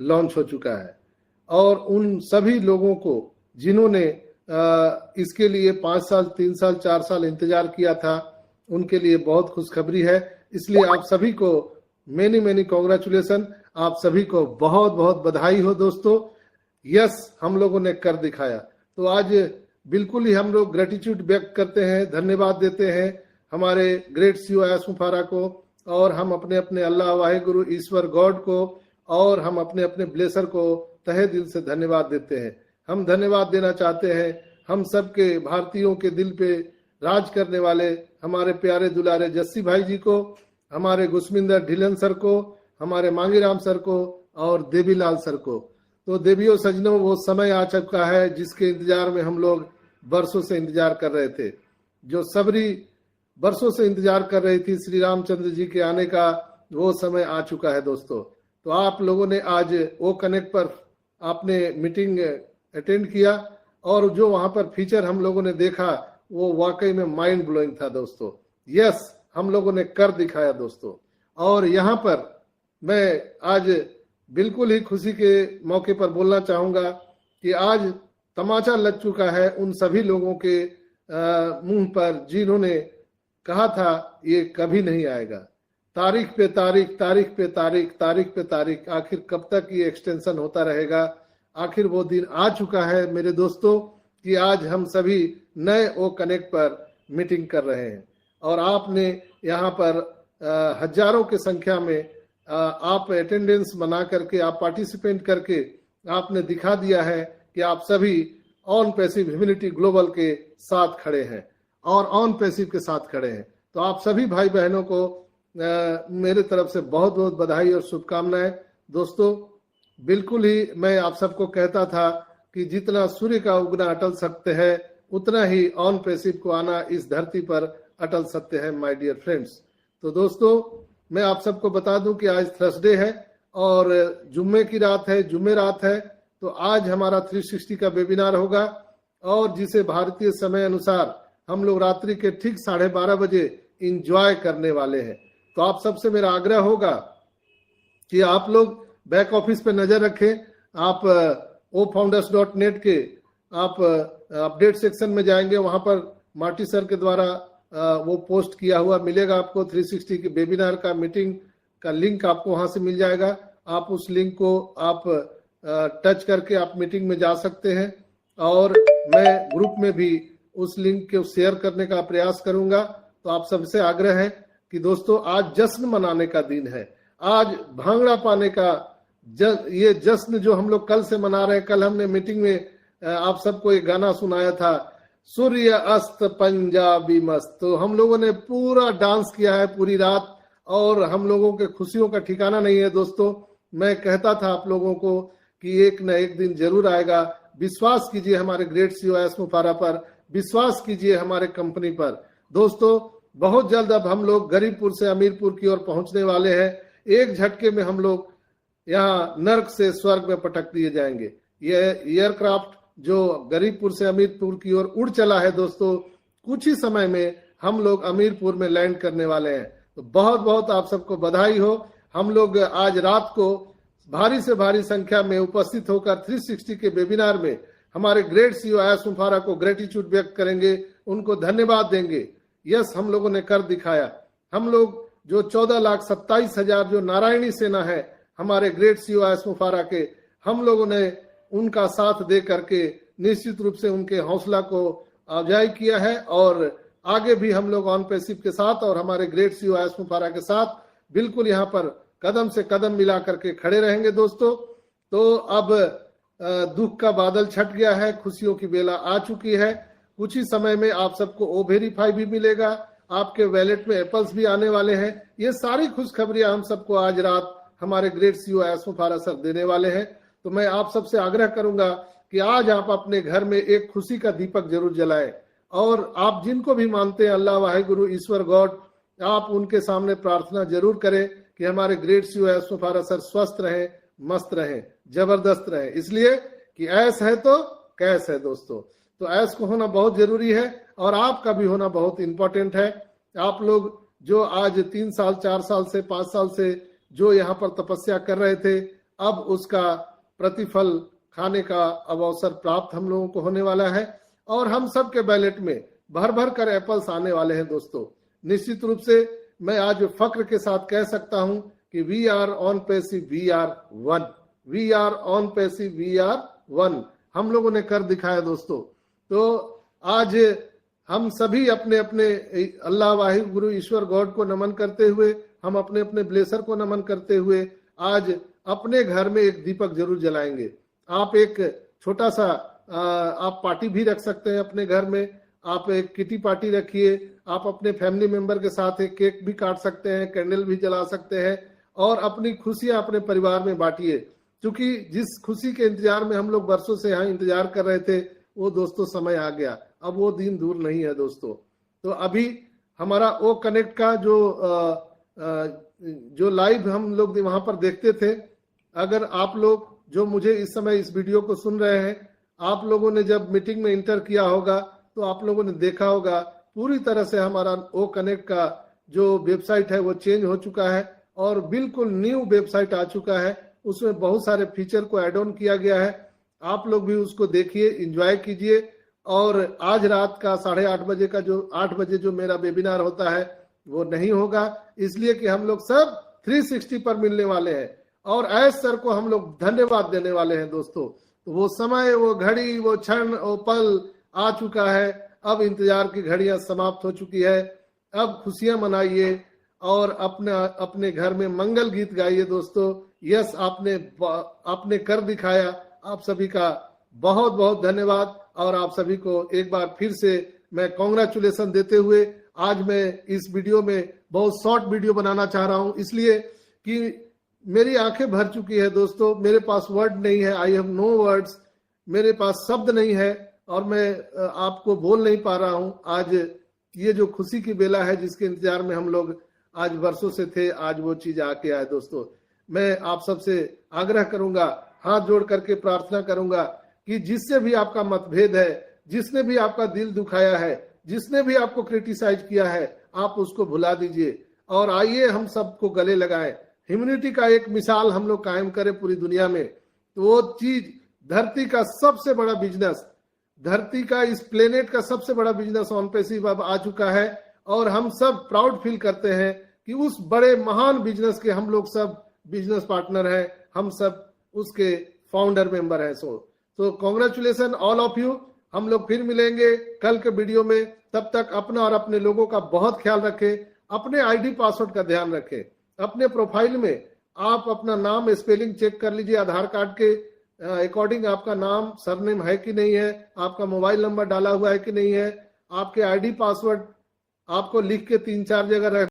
Launch हो चुका है। और उन सभी लोगों को जिन्होंने इसके लिए 5 साल 3 साल 4 साल इंतजार किया था, उनके लिए बहुत खुशखबरी है। इसलिए आप सभी को मेनी मेनी कॉन्ग्रेचुलेसन, आप सभी को बहुत बहुत बधाई हो दोस्तों। यस, हम लोगों ने कर दिखाया। तो आज बिल्कुल ही हम लोग ग्रेटिट्यूड व्यक्त करते हैं, धन्यवाद देते हैं हमारे ग्रेट सीईओ अयस मुफारा को, और हम अपने अपने अल्लाह वाहिगुरु ईश्वर गॉड को, और हम अपने अपने ब्लेसर को तहे दिल से धन्यवाद देते हैं। हम धन्यवाद देना चाहते हैं हम सबके भारतीयों के दिल पे राज करने वाले हमारे प्यारे दुलारे जस्सी भाई जी को, हमारे गुस्मिंदर ढिलन सर को, हमारे मांगीराम सर को, और देवीलाल सर को। तो देवियों सजनों, वो समय आ चुका है जिसके इंतजार में हम लोग बरसों से इंतजार कर रहे थे। जो सबरी बरसों से इंतजार कर रही थी श्री रामचंद्र जी के आने का, वो समय आ चुका है दोस्तों। तो आप लोगों ने आज ओ कनेक्ट पर आपने मीटिंग अटेंड किया, और जो वहां पर फीचर हम लोगों ने देखा वो वाकई में माइंड ब्लोइंग था दोस्तों। यस, हम लोगों ने कर दिखाया दोस्तों। और यहाँ पर मैं आज बिल्कुल ही खुशी के मौके पर बोलना चाहूंगा कि आज तमाचा लग चुका है उन सभी लोगों के मुंह पर जिन्होंने कहा था ये कभी नहीं आएगा। तारीख पे तारीख, तारीख पे तारीख, तारीख पे तारीख, आखिर कब तक ये एक्सटेंशन होता रहेगा। आखिर वो दिन आ चुका है मेरे दोस्तों कि आज हम सभी नए ओ कनेक्ट पर मीटिंग कर रहे हैं, और आपने यहाँ पर हजारों की संख्या में आप अटेंडेंस बना करके, आप पार्टिसिपेंट करके आपने दिखा दिया है कि आप सभी ऑन पैसिव ह्यूमैनिटी ग्लोबल के साथ खड़े हैं और ऑन पैसिव के साथ खड़े हैं। तो आप सभी भाई बहनों को मेरे तरफ से बहुत बहुत बधाई और शुभकामनाएं दोस्तों। बिल्कुल ही मैं आप सबको कहता था कि जितना सूर्य का उगना अटल सत्य है, उतना ही ऑन पैसिव को आना इस धरती पर अटल सत्य है माय डियर फ्रेंड्स। तो दोस्तों, मैं आप सबको बता दूं कि आज थर्सडे है और जुम्मे की रात है, जुम्मे रात है। तो आज हमारा 360 का वेबिनार होगा, और जिसे भारतीय समय अनुसार हम लोग रात्रि के ठीक 12:30 बजे इंजॉय करने वाले हैं। तो आप सबसे मेरा आग्रह होगा कि आप लोग बैक ऑफिस पे नजर रखें। आप ofounders.net के आप अपडेट सेक्शन में जाएंगे, वहां पर मार्टी सर के द्वारा वो पोस्ट किया हुआ मिलेगा आपको। 360 के वेबिनार का मीटिंग का लिंक आपको वहां से मिल जाएगा। आप उस लिंक को आप टच करके आप मीटिंग में जा सकते हैं, और मैं ग्रुप में भी उस लिंक को शेयर करने का प्रयास करूंगा। तो आप सबसे आग्रह है कि दोस्तों, आज जश्न मनाने का दिन है, आज भांगड़ा पाने का ये जश्न जो हम लोग कल से मना रहे हैं। कल हमने मीटिंग में आप सबको एक गाना सुनाया था, सूर्य अस्त पंजाबी मस्त। तो हम लोगों ने पूरा डांस किया है पूरी रात, और हम लोगों के खुशियों का ठिकाना नहीं है दोस्तों। मैं कहता था आप लोगों को कि एक न एक दिन जरूर आएगा। विश्वास कीजिए हमारे ग्रेट सीईओ अयस मुफारा पर, विश्वास कीजिए हमारे कंपनी पर। दोस्तों, बहुत जल्द अब हम लोग गरीबपुर से अमीरपुर की ओर पहुंचने वाले हैं। एक झटके में हम लोग यहाँ नर्क से स्वर्ग में पटक दिए जाएंगे। ये एयरक्राफ्ट जो गरीबपुर से अमीरपुर की ओर उड़ चला है दोस्तों, कुछ ही समय में हम लोग अमीरपुर में लैंड करने वाले हैं। तो बहुत बहुत आप सबको बधाई हो। हम लोग आज रात को भारी से भारी संख्या में उपस्थित होकर 360 के वेबिनार में हमारे ग्रेट सीईओ अयस मुफारा को ग्रेटिट्यूड व्यक्त करेंगे, उनको धन्यवाद देंगे। यस, हम लोगों ने कर दिखाया। हम लोग जो 14,27,000 जो नारायणी सेना है हमारे ग्रेट सीईओ अयस मुफारा के, हम लोगों ने उनका साथ दे करके निश्चित रूप से उनके हौसला को अफजाई किया है, और आगे भी हम लोग ऑन पैसिव के साथ और हमारे ग्रेट सीईओ अयस मुफारा के साथ बिल्कुल यहाँ पर कदम से कदम मिला करके खड़े रहेंगे दोस्तों। तो अब दुख का बादल छट गया है, खुशियों की बेला आ चुकी है। कुछ ही समय में आप सबको O-Verify भी मिलेगा, आपके वैलेट में एप्पल्स भी आने वाले हैं। ये सारी खुशखबरियां हम सबको आज रात हमारे ग्रेट सीईओ अयस मुफारा सर देने वाले हैं। तो मैं आप सबसे आग्रह करूंगा कि आज आप अपने घर में एक खुशी का दीपक जरूर जलाएं, और आप जिनको भी मानते हैं अल्लाह वाहिगुरु ईश्वर गॉड, आप उनके सामने प्रार्थना जरूर करें कि हमारे ग्रेट सीईओ अयस मुफारा सर स्वस्थ रहें, मस्त रहें, जबरदस्त रहें। इसलिए कि ऐस है तो कैस है दोस्तों। तो ऐस को होना बहुत जरूरी है, और आपका भी होना बहुत इंपॉर्टेंट है। आप लोग जो आज 3 साल 4 साल से 5 साल से जो यहाँ पर तपस्या कर रहे थे, अब उसका प्रतिफल खाने का अब अवसर प्राप्त हम लोगों को होने वाला है और हम सब के बैलेट में भर भर कर एप्पल्स आने वाले हैं दोस्तों। निश्चित रूप से मैं आज फक्र के साथ कह सकता हूं कि we are on passive, we are one, we are on passive, we are one. हम लोगों ने कर दिखाया दोस्तों। तो आज हम सभी अपने अपने अल्लाह वाहिद गुरु ईश्वर गॉड को नमन करते हुए, हम अपने अपने ब्लेसर को नमन करते हुए आज अपने घर में एक दीपक जरूर जलाएंगे। आप एक छोटा सा आप पार्टी भी रख सकते हैं अपने घर में, आप एक किटी पार्टी रखिए, आप अपने फैमिली मेंबर के साथ एक केक भी काट सकते हैं, कैंडल भी जला सकते हैं और अपनी खुशियां अपने परिवार में बांटिए। क्योंकि जिस खुशी के इंतजार में हम लोग बरसों से यहाँ इंतजार कर रहे थे, वो दोस्तों समय आ गया, अब वो दिन दूर नहीं है दोस्तों। तो अभी हमारा ओ कनेक्ट का जो लाइव हम लोग वहां पर देखते थे, अगर आप लोग जो मुझे इस समय इस वीडियो को सुन रहे हैं, आप लोगों ने जब मीटिंग में इंटर किया होगा तो आप लोगों ने देखा होगा पूरी तरह से हमारा ओ कनेक्ट का जो वेबसाइट है वो चेंज हो चुका है और बिल्कुल न्यू वेबसाइट आ चुका है। उसमें बहुत सारे फीचर को ऐड ऑन किया गया है। आप लोग भी उसको देखिए, एंजॉय कीजिए। और आज रात का 8:30 बजे का 8 बजे जो मेरा वेबिनार होता है वो नहीं होगा, इसलिए कि हम लोग सब 360 पर मिलने वाले हैं और ऐश सर को हम लोग धन्यवाद देने वाले हैं दोस्तों। तो वो समय, वो घड़ी, वो क्षण, वो पल आ चुका है। अब इंतजार की घड़ियां समाप्त हो चुकी है। अब खुशियां मनाइए और अपने घर में मंगल गीत गाइए दोस्तों। यस, आपने कर दिखाया। आप सभी का बहुत बहुत धन्यवाद और आप सभी को एक बार फिर से मैं कांग्रेचुलेशन देते हुए आज मैं इस वीडियो में बहुत शॉर्ट वीडियो बनाना चाह रहा हूं, इसलिए कि मेरी आंखें भर चुकी है दोस्तों। मेरे पास वर्ड नहीं है, आई हैव नो वर्ड्स, मेरे पास शब्द नहीं है और मैं आपको बोल नहीं पा रहा हूं। आज ये जो खुशी की बेला है जिसके इंतजार में हम लोग आज वर्षों से थे, आज वो चीज आके आए दोस्तों। मैं आप सबसे आग्रह करूंगा, हाथ जोड़ करके प्रार्थना करूंगा कि जिससे भी आपका मतभेद है, जिसने भी आपका दिल दुखाया है, जिसने भी आपको क्रिटिसाइज किया है, आप उसको भुला दीजिए और आइए हम सबको गले लगाएं। ह्यूमैनिटी का एक मिसाल हम लोग कायम करें पूरी दुनिया में। तो वो चीज धरती का सबसे बड़ा बिजनेस, धरती का इस प्लेनेट का सबसे बड़ा बिजनेस ऑन पैसिव अब आ चुका है और हम सब प्राउड फील करते हैं कि उस बड़े महान बिजनेस के हम लोग सब बिजनेस पार्टनर हैं, हम सब उसके फाउंडर मेंबर हैं। सो कांग्रेचुलेशन ऑल ऑफ यू। हम लोग फिर मिलेंगे कल के वीडियो में। तब तक अपना और अपने लोगों का बहुत ख्याल रखें। अपने आईडी पासवर्ड का ध्यान रखें। अपने प्रोफाइल में आप अपना नाम स्पेलिंग चेक कर लीजिए, आधार कार्ड के अकॉर्डिंग आपका नाम सरनेम है कि नहीं है, आपका मोबाइल नंबर डाला हुआ है कि नहीं है, आपके आईडी पासवर्ड आपको लिख के 3-4 जगह